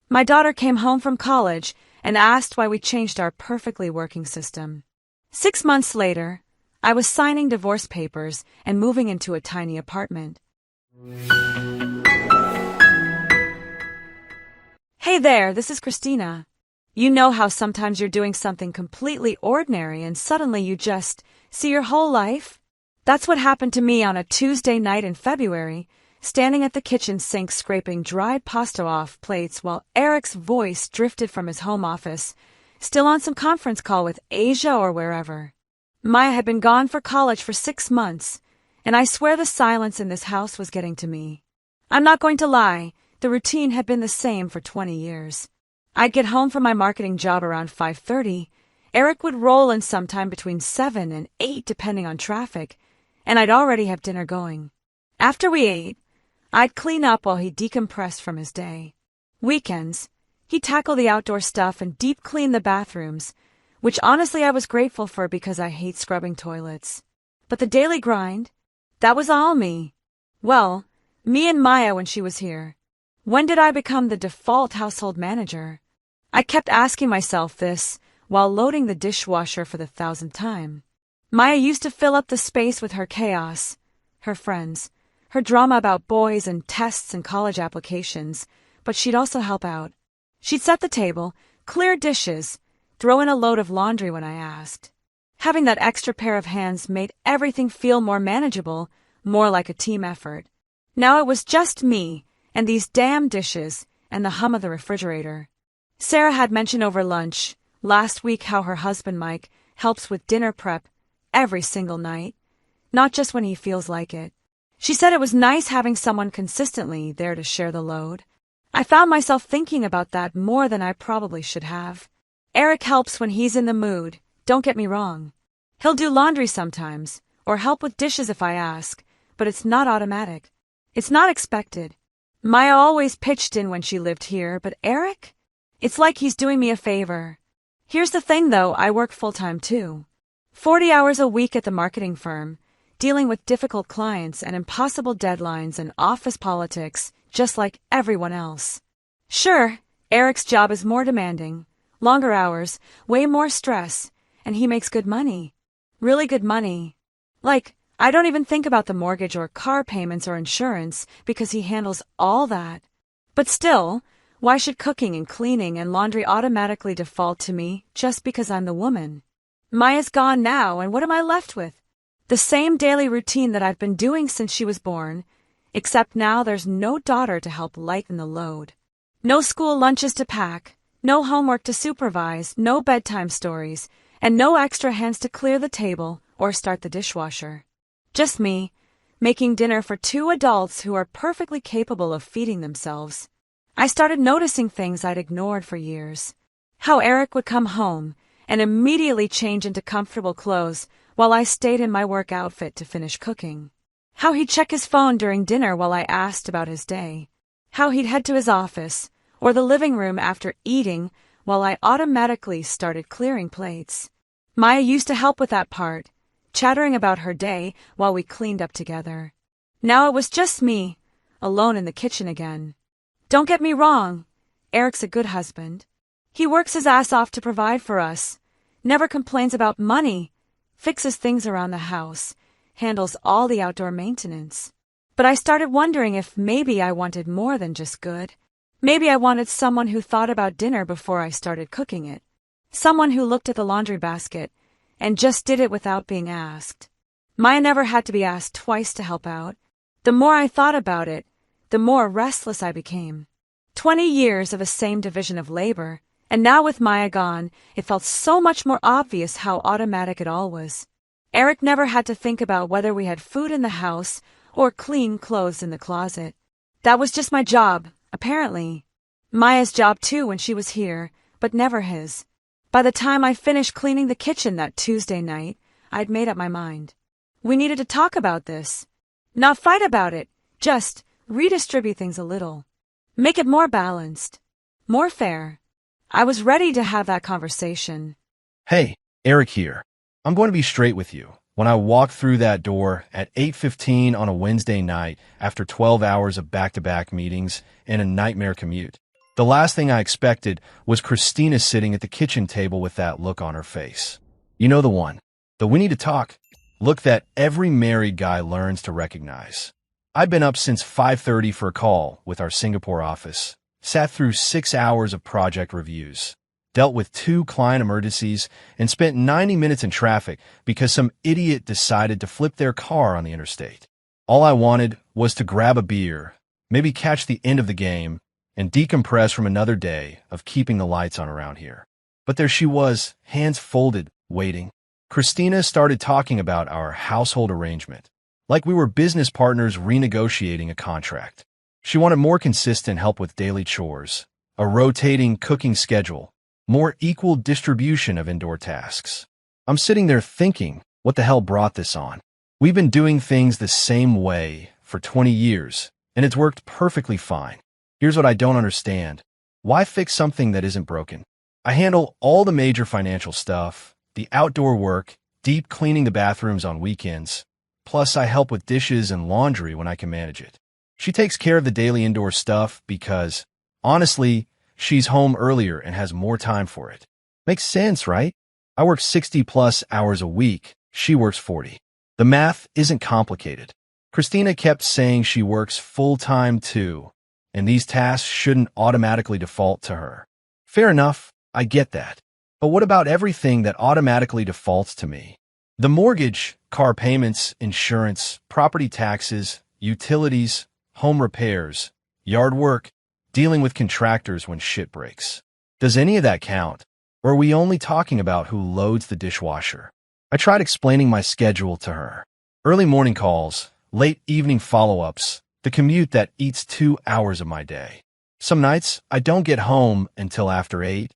My daughter came home from college and asked why we changed our perfectly working system. 6 months later, I was signing divorce papers and moving into a tiny apartment. Hey there, this is Christina. You know how sometimes you're doing something completely ordinary and suddenly you just see your whole life? That's what happened to me on a Tuesday night in February, standing at the kitchen sink scraping dried pasta off plates while Eric's voice drifted from his home office, still on some conference call with Asia or wherever. Maya had been gone for college for 6 months, and I swear the silence in this house was getting to me. I'm not going to lie, the routine had been the same for 20 years. I'd get home from my marketing job around 5:30, Eric would roll in sometime between 7 and 8 depending on traffic, and I'd already have dinner going. After we ate, I'd clean up while he decompressed from his day. Weekends, he'd tackle the outdoor stuff and deep clean the bathrooms, which honestly I was grateful for because I hate scrubbing toilets. But the daily grind, that was all me. Well, me and Maya when she was here. When did I become the default household manager? I kept asking myself this while loading the dishwasher for the 1,000th time. Maya used to fill up the space with her chaos, her friends, her drama about boys and tests and college applications, but she'd also help out. She'd set the table, clear dishes, throw in a load of laundry when I asked. Having that extra pair of hands made everything feel more manageable, more like a team effort. Now it was just me and these damn dishes and the hum of the refrigerator. Sarah had mentioned over lunch last week how her husband Mike helps with dinner prep every single night, not just when he feels like it. She said it was nice having someone consistently there to share the load. I found myself thinking about that more than I probably should have. Eric helps when he's in the mood, don't get me wrong. He'll do laundry sometimes, or help with dishes if I ask, but it's not automatic. It's not expected. Maya always pitched in when she lived here, but Eric? It's like he's doing me a favor. Here's the thing though, I work full-time too. 40 hours a week at the marketing firm, dealing with difficult clients and impossible deadlines and office politics, just like everyone else. Sure, Eric's job is more demanding, longer hours, way more stress, and he makes good money. Really good money. Like, I don't even think about the mortgage or car payments or insurance because he handles all that. But still, why should cooking and cleaning and laundry automatically default to me just because I'm the woman? Maya's gone now, and what am I left with? The same daily routine that I've been doing since she was born, except now there's no daughter to help lighten the load. No school lunches to pack, no homework to supervise, no bedtime stories, and no extra hands to clear the table or start the dishwasher. Just me, making dinner for 2 adults who are perfectly capable of feeding themselves. I started noticing things I'd ignored for years. How Eric would come home and immediately change into comfortable clothes while I stayed in my work outfit to finish cooking. How he'd check his phone during dinner while I asked about his day. How he'd head to his office or the living room after eating while I automatically started clearing plates. Maya used to help with that part, chattering about her day while we cleaned up together. Now it was just me, alone in the kitchen again. Don't get me wrong, Eric's a good husband. He works his ass off to provide for us, never complains about money, fixes things around the house, handles all the outdoor maintenance. But I started wondering if maybe I wanted more than just good. Maybe I wanted someone who thought about dinner before I started cooking it. Someone who looked at the laundry basket and just did it without being asked. Maya never had to be asked twice to help out. The more I thought about it, the more restless I became. 20 years of the same division of labor, and now with Maya gone, it felt so much more obvious how automatic it all was. Eric never had to think about whether we had food in the house or clean clothes in the closet. That was just my job, apparently. Maya's job too when she was here, but never his. By the time I finished cleaning the kitchen that Tuesday night, I'd made up my mind. We needed to talk about this. Not fight about it, just redistribute things a little. Make it more balanced. More fair. I was ready to have that conversation. Hey, Eric here. I'm going to be straight with you. When I walked through that door at 8:15 on a Wednesday night after 12 hours of back-to-back meetings and a nightmare commute, The last thing I expected was Christina sitting at the kitchen table with that look on her face. You know the one. The "we need to talk" look that every married guy learns to recognize. I'd been up since 5:30 for a call with our Singapore office, sat through 6 hours of project reviews, dealt with 2 client emergencies, and spent 90 minutes in traffic because some idiot decided to flip their car on the interstate. All I wanted was to grab a beer, maybe catch the end of the game, and decompress from another day of keeping the lights on around here. But there she was, hands folded, waiting. Christina started talking about our household arrangement, like we were business partners renegotiating a contract. She wanted more consistent help with daily chores, a rotating cooking schedule, more equal distribution of indoor tasks. I'm sitting there thinking, what the hell brought this on? We've been doing things the same way for 20 years, and it's worked perfectly fine. Here's what I don't understand. Why fix something that isn't broken? I handle all the major financial stuff, the outdoor work, deep cleaning the bathrooms on weekends, plus I help with dishes and laundry when I can manage it. She takes care of the daily indoor stuff because, honestly, she's home earlier and has more time for it. Makes sense, right? I work 60+ hours a week. She works 40. The math isn't complicated. Christina kept saying she works full-time too, and these tasks shouldn't automatically default to her. Fair enough, I get that. But what about everything that automatically defaults to me? The mortgage, car payments, insurance, property taxes, utilities, home repairs, yard work, dealing with contractors when shit breaks. Does any of that count? Or are we only talking about who loads the dishwasher? I tried explaining my schedule to her. Early morning calls, late evening follow-ups, the commute that eats 2 hours of my day. Some nights, I don't get home until after 8,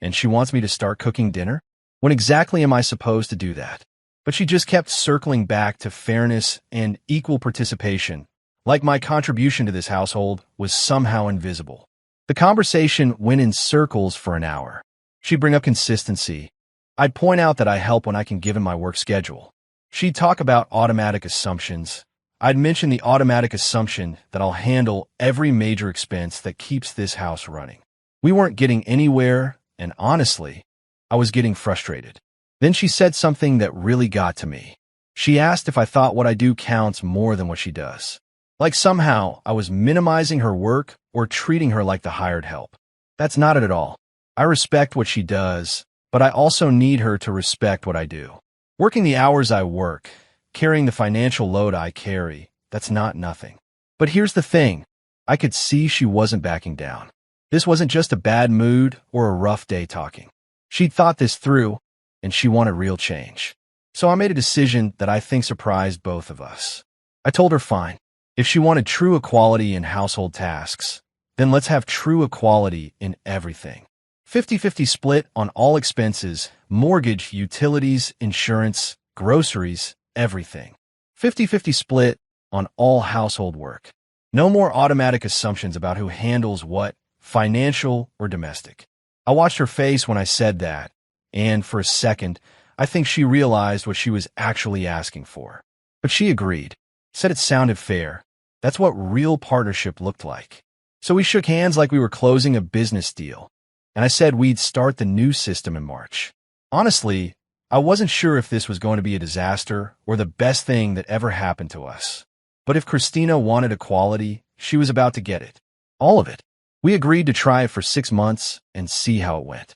and she wants me to start cooking dinner? When exactly am I supposed to do that? But she just kept circling back to fairness and equal participation, like my contribution to this household was somehow invisible. The conversation went in circles for an hour. She'd bring up consistency. I'd point out that I help when I can given my work schedule. She'd talk about automatic assumptions. I'd mention the automatic assumption that I'll handle every major expense that keeps this house running. We weren't getting anywhere, and honestly, I was getting frustrated. Then she said something that really got to me. She asked if I thought what I do counts more than what she does. Like somehow I was minimizing her work or treating her like the hired help. That's not it at all. I respect what she does, but I also need her to respect what I do. Working the hours I work, carrying the financial load I carry, that's not nothing. But here's the thing. I could see she wasn't backing down. This wasn't just a bad mood or a rough day talking. She'd thought this through, and she wanted real change. So I made a decision that I think surprised both of us. I told her fine. If she wanted true equality in household tasks, then let's have true equality in everything. 50-50 split on all expenses, mortgage, utilities, insurance, groceries, everything. 50-50 split on all household work. No more automatic assumptions about who handles what, financial or domestic. I watched her face when I said that, and for a second, I think she realized what she was actually asking for. But she agreed, said it sounded fair. That's what real partnership looked like. So we shook hands like we were closing a business deal, and I said we'd start the new system in March. Honestly, I wasn't sure if this was going to be a disaster or the best thing that ever happened to us. But if Christina wanted equality, she was about to get it. All of it. We agreed to try it for 6 months and see how it went.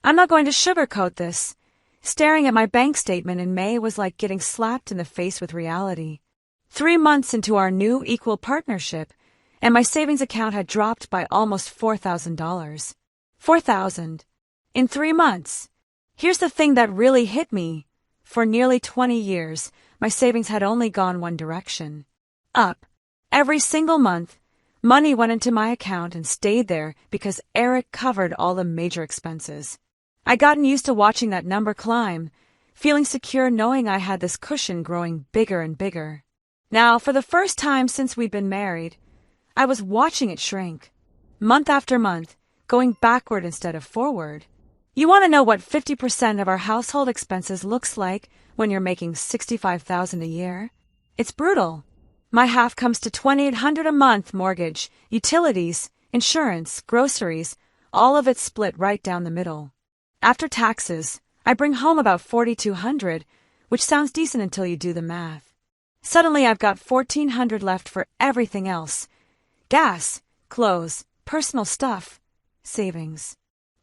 I'm not going to sugarcoat this. Staring at my bank statement in May was like getting slapped in the face with reality. 3 months into our new equal partnership, and my savings account had dropped by almost $4,000. $4,000. In 3 months. Here's the thing that really hit me. For nearly 20 years, my savings had only gone one direction. Up. Every single month, money went into my account and stayed there because Eric covered all the major expenses. I'd gotten used to watching that number climb, feeling secure knowing I had this cushion growing bigger and bigger. Now, for the first time since we'd been married, I was watching it shrink, month after month, going backward instead of forward. You want to know what 50% of our household expenses looks like when you're making $65,000 a year? It's brutal. My half comes to $2,800 a month mortgage, utilities, insurance, groceries, all of it split right down the middle. After taxes, I bring home about $4,200, which sounds decent until you do the math. Suddenly I've got $1,400 left for everything else. Gas, clothes, personal stuff, savings.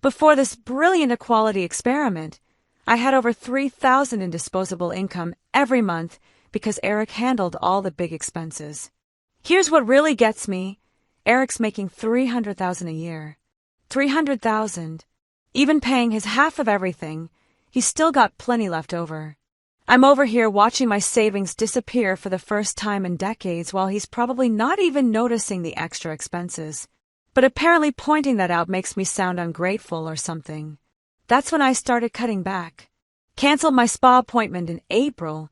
Before this brilliant equality experiment, I had over $3,000 in disposable income every month because Eric handled all the big expenses. Here's what really gets me. Eric's making $300,000 a year. $300,000. Even paying his half of everything, he's still got plenty left over. I'm over here watching my savings disappear for the first time in decades while he's probably not even noticing the extra expenses. But apparently pointing that out makes me sound ungrateful or something. That's when I started cutting back. Canceled my spa appointment in April.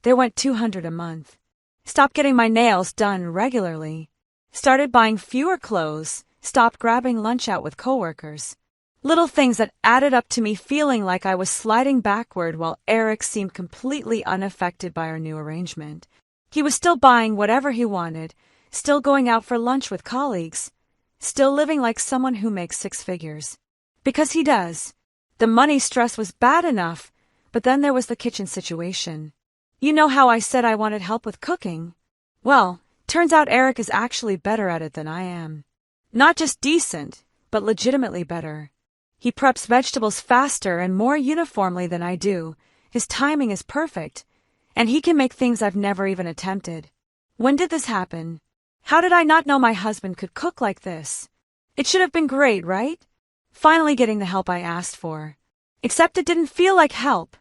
There went $200 a month. Stopped getting my nails done regularly. Started buying fewer clothes. Stopped grabbing lunch out with coworkers. Little things that added up to me feeling like I was sliding backward while Eric seemed completely unaffected by our new arrangement. He was still buying whatever he wanted, still going out for lunch with colleagues, still living like someone who makes six figures. Because he does. The money stress was bad enough, but then there was the kitchen situation. You know how I said I wanted help with cooking? Well, turns out Eric is actually better at it than I am. Not just decent, but legitimately better. He preps vegetables faster and more uniformly than I do. His timing is perfect, and he can make things I've never even attempted. When did this happen? How did I not know my husband could cook like this? It should have been great, right? Finally getting the help I asked for. Except it didn't feel like help.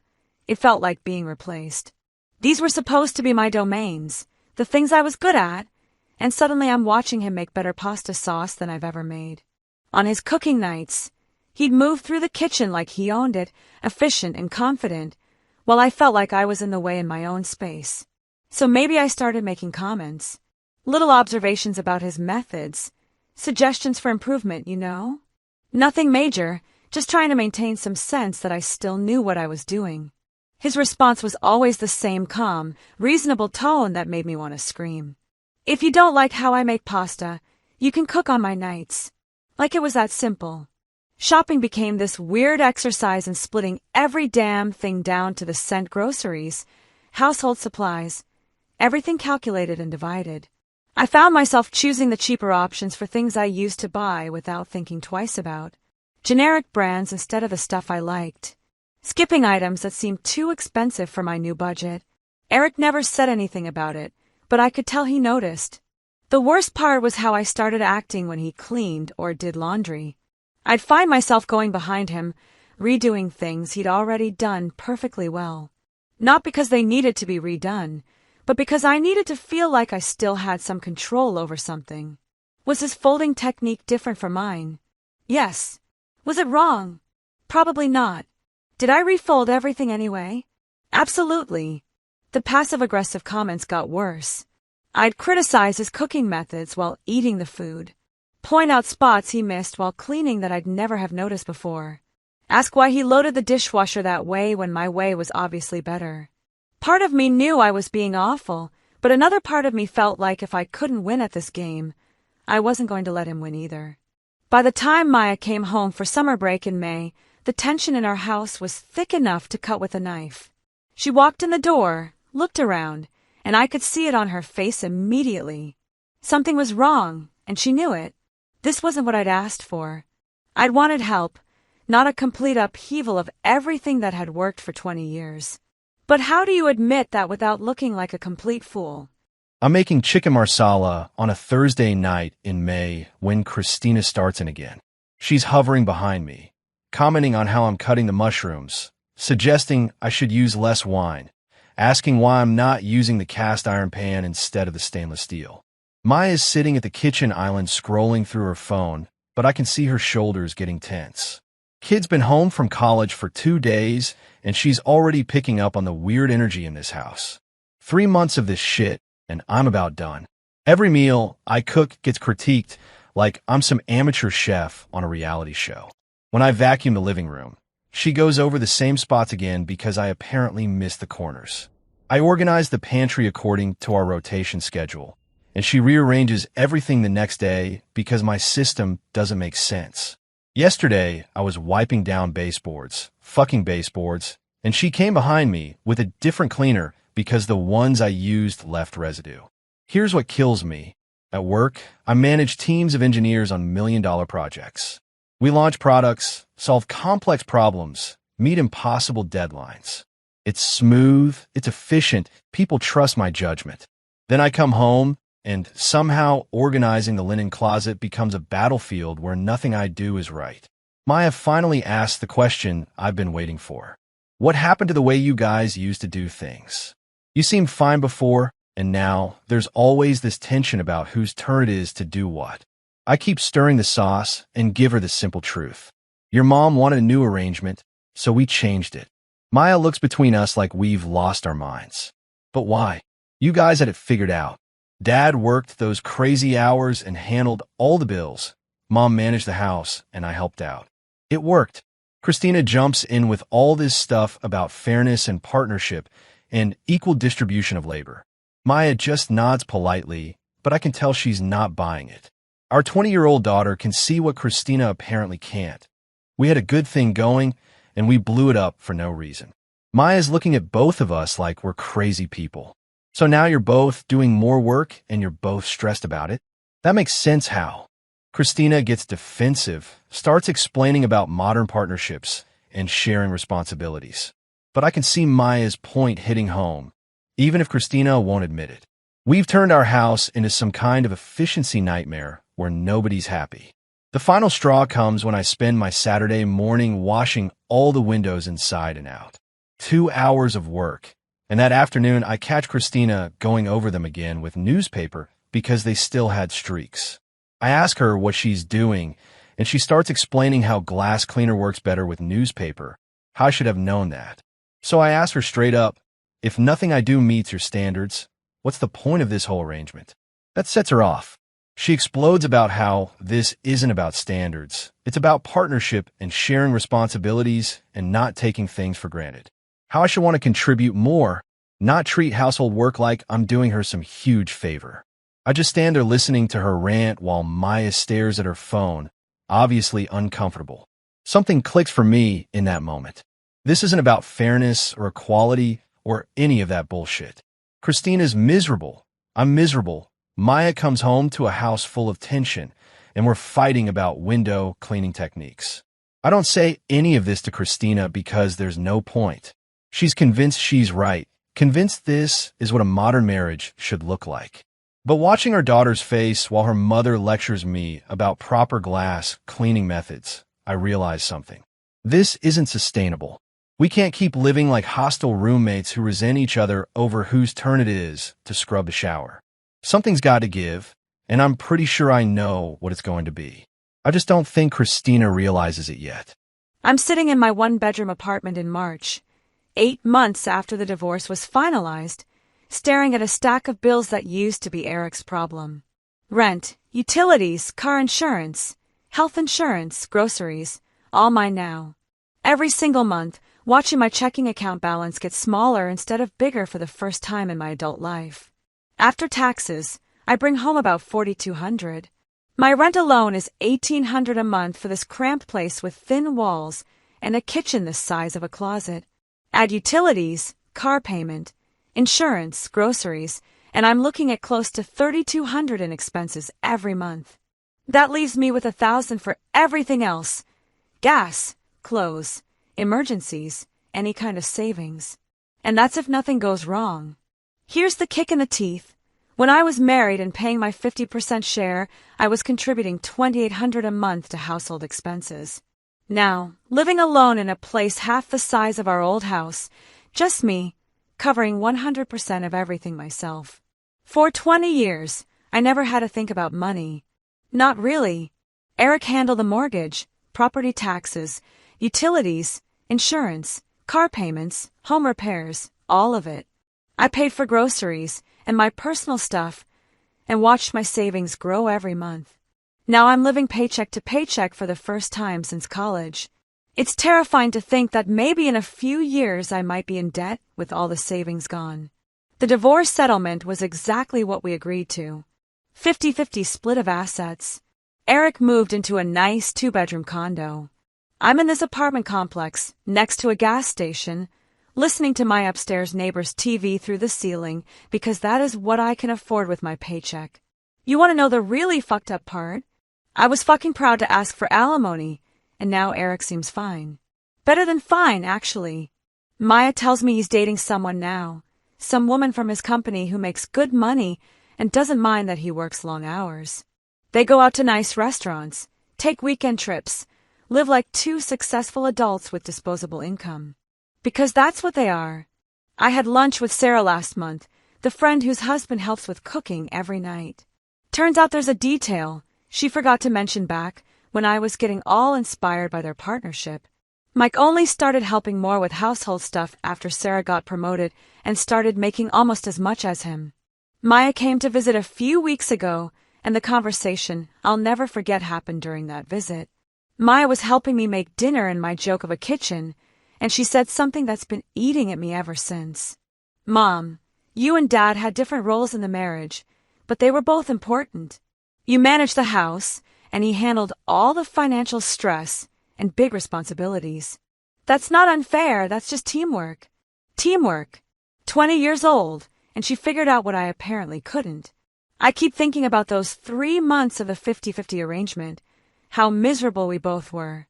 It felt like being replaced. These were supposed to be my domains, the things I was good at, and suddenly I'm watching him make better pasta sauce than I've ever made. On his cooking nights, he'd move through the kitchen like he owned it, efficient and confident, while I felt like I was in the way in my own space. So maybe I started making comments. Little observations about his methods. Suggestions for improvement, you know? Nothing major, just trying to maintain some sense that I still knew what I was doing. His response was always the same calm, reasonable tone that made me want to scream. If you don't like how I make pasta, you can cook on my nights. Like it was that simple. Shopping became this weird exercise in splitting every damn thing down to the cent groceries, household supplies, everything calculated and divided. I found myself choosing the cheaper options for things I used to buy without thinking twice about. Generic brands instead of the stuff I liked. Skipping items that seemed too expensive for my new budget. Eric never said anything about it, but I could tell he noticed. The worst part was how I started acting when he cleaned or did laundry. I'd find myself going behind him, redoing things he'd already done perfectly well. Not because they needed to be redone, but because I needed to feel like I still had some control over something. Was his folding technique different from mine? Yes. Was it wrong? Probably not. Did I refold everything anyway? Absolutely. The passive-aggressive comments got worse. I'd criticize his cooking methods while eating the food. Point out spots he missed while cleaning that I'd never have noticed before. Ask why he loaded the dishwasher that way when my way was obviously better. Part of me knew I was being awful, but another part of me felt like if I couldn't win at this game, I wasn't going to let him win either. By the time Maya came home for summer break in May, the tension in our house was thick enough to cut with a knife. She walked in the door, looked around, and I could see it on her face immediately. Something was wrong, and she knew it. This wasn't what I'd asked for. I'd wanted help, not a complete upheaval of everything that had worked for 20 years. But how do you admit that without looking like a complete fool? I'm making chicken marsala on a Thursday night in May when Christina starts in again. She's hovering behind me, commenting on how I'm cutting the mushrooms, suggesting I should use less wine, asking why I'm not using the cast iron pan instead of the stainless steel. Maya's sitting at the kitchen island scrolling through her phone, but I can see her shoulders getting tense. Kid's been home from college for 2 days, and she's already picking up on the weird energy in this house. 3 months of this shit, and I'm about done. Every meal I cook gets critiqued like I'm some amateur chef on a reality show. When I vacuum the living room, she goes over the same spots again because I apparently missed the corners. I organize the pantry according to our rotation schedule, and she rearranges everything the next day because my system doesn't make sense. Yesterday, I was wiping down fucking baseboards, and she came behind me with a different cleaner because the ones I used left residue. Here's what kills me. At work, I manage teams of engineers on million-dollar projects. We launch products, solve complex problems, meet impossible deadlines. It's smooth, it's efficient, people trust my judgment. Then I come home, and somehow organizing the linen closet becomes a battlefield where nothing I do is right. Maya finally asked the question I've been waiting for. What happened to the way you guys used to do things? You seemed fine before, and now there's always this tension about whose turn it is to do what. I keep stirring the sauce and give her the simple truth. Your mom wanted a new arrangement, so we changed it. Maya looks between us like we've lost our minds. But why? You guys had it figured out. Dad worked those crazy hours and handled all the bills. Mom managed the house, and I helped out. It worked. Christina jumps in with all this stuff about fairness and partnership and equal distribution of labor. Maya just nods politely, but I can tell she's not buying it. Our 20-year-old daughter can see what Christina apparently can't. We had a good thing going, and we blew it up for no reason. Maya's looking at both of us like we're crazy people. So now you're both doing more work and you're both stressed about it? That makes sense how? Christina gets defensive, starts explaining about modern partnerships and sharing responsibilities. But I can see Maya's point hitting home, even if Christina won't admit it. We've turned our house into some kind of efficiency nightmare where nobody's happy. The final straw comes when I spend my Saturday morning washing all the windows inside and out. 2 hours of work. And that afternoon, I catch Christina going over them again with newspaper because they still had streaks. I ask her what she's doing, and she starts explaining how glass cleaner works better with newspaper, how I should have known that. So I ask her straight up, if nothing I do meets your standards, what's the point of this whole arrangement? That sets her off. She explodes about how this isn't about standards. It's about partnership and sharing responsibilities and not taking things for granted. How I should want to contribute more, not treat household work like I'm doing her some huge favor. I just stand there listening to her rant while Maya stares at her phone, obviously uncomfortable. Something clicks for me in that moment. This isn't about fairness or equality or any of that bullshit. Christina's miserable. I'm miserable. Maya comes home to a house full of tension, and we're fighting about window cleaning techniques. I don't say any of this to Christina because there's no point. She's convinced she's right, convinced this is what a modern marriage should look like. But watching our daughter's face while her mother lectures me about proper glass cleaning methods, I realize something. This isn't sustainable. We can't keep living like hostile roommates who resent each other over whose turn it is to scrub the shower. Something's got to give, and I'm pretty sure I know what it's going to be. I just don't think Christina realizes it yet. I'm sitting in my one-bedroom apartment in March, 8 months after the divorce was finalized, staring at a stack of bills that used to be Eric's problem. Rent, utilities, car insurance, health insurance, groceries, all mine now. Every single month, watching my checking account balance get smaller instead of bigger for the first time in my adult life. After taxes, I bring home about $4,200. My rent alone is $1,800 a month for this cramped place with thin walls and a kitchen the size of a closet. Add utilities, car payment, insurance, groceries, and I'm looking at close to $3,200 in expenses every month. That leaves me with $1,000 for everything else: gas, clothes, emergencies, any kind of savings. And that's if nothing goes wrong. Here's the kick in the teeth. When I was married and paying my 50% share, I was contributing $2,800 a month to household expenses. Now, living alone in a place half the size of our old house, just me, covering 100% of everything myself. For 20 years, I never had to think about money. Not really. Eric handled the mortgage, property taxes, utilities, insurance, car payments, home repairs, all of it. I paid for groceries and my personal stuff and watched my savings grow every month. Now I'm living paycheck to paycheck for the first time since college. It's terrifying to think that maybe in a few years I might be in debt with all the savings gone. The divorce settlement was exactly what we agreed to. 50-50 split of assets. Eric moved into a nice 2-bedroom condo. I'm in this apartment complex, next to a gas station, listening to my upstairs neighbor's TV through the ceiling because that is what I can afford with my paycheck. You want to know the really fucked up part? I was fucking proud to ask for alimony, and now Eric seems fine. Better than fine, actually. Maya tells me he's dating someone now, some woman from his company who makes good money and doesn't mind that he works long hours. They go out to nice restaurants, take weekend trips, live like 2 successful adults with disposable income. Because that's what they are. I had lunch with Sarah last month, the friend whose husband helps with cooking every night. Turns out there's a detail she forgot to mention back when I was getting all inspired by their partnership. Mike only started helping more with household stuff after Sarah got promoted and started making almost as much as him. Maya came to visit a few weeks ago, and the conversation I'll never forget happened during that visit. Maya was helping me make dinner in my joke of a kitchen, and she said something that's been eating at me ever since. Mom, you and Dad had different roles in the marriage, but they were both important. You managed the house, and he handled all the financial stress and big responsibilities. That's not unfair, that's just teamwork. Teamwork. 20 years old, and she figured out what I apparently couldn't. I keep thinking about those 3 months of the 50-50 arrangement, how miserable we both were.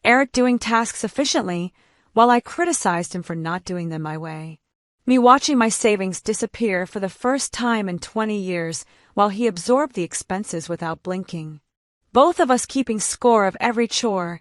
Eric doing tasks efficiently, while I criticized him for not doing them my way. Me watching my savings disappear for the first time in 20 years while he absorbed the expenses without blinking. Both of us keeping score of every chore,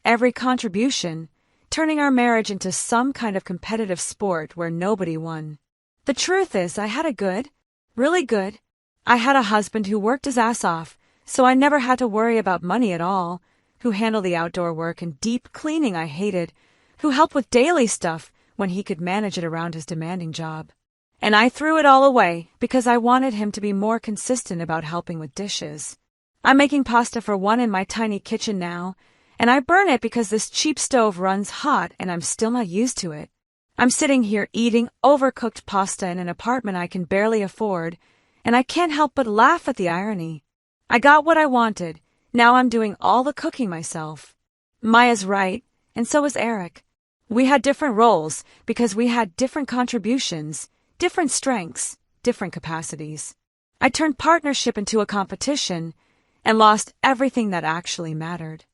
every contribution, turning our marriage into some kind of competitive sport where nobody won. The truth is, I had a good, really good. I had a husband who worked his ass off, so I never had to worry about money at all, who handled the outdoor work and deep cleaning I hated, who helped with daily stuff when he could manage it around his demanding job. And I threw it all away because I wanted him to be more consistent about helping with dishes. I'm making pasta for one in my tiny kitchen now, and I burn it because this cheap stove runs hot and I'm still not used to it. I'm sitting here eating overcooked pasta in an apartment I can barely afford, and I can't help but laugh at the irony. I got what I wanted. Now I'm doing all the cooking myself. Maya's right, and so is Eric. We had different roles because we had different contributions, different strengths, different capacities. I turned partnership into a competition and lost everything that actually mattered.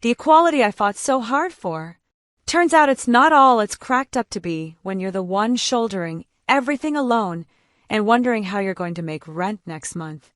The equality I fought so hard for. Turns out it's not all it's cracked up to be when you're the one shouldering everything alone and wondering how you're going to make rent next month.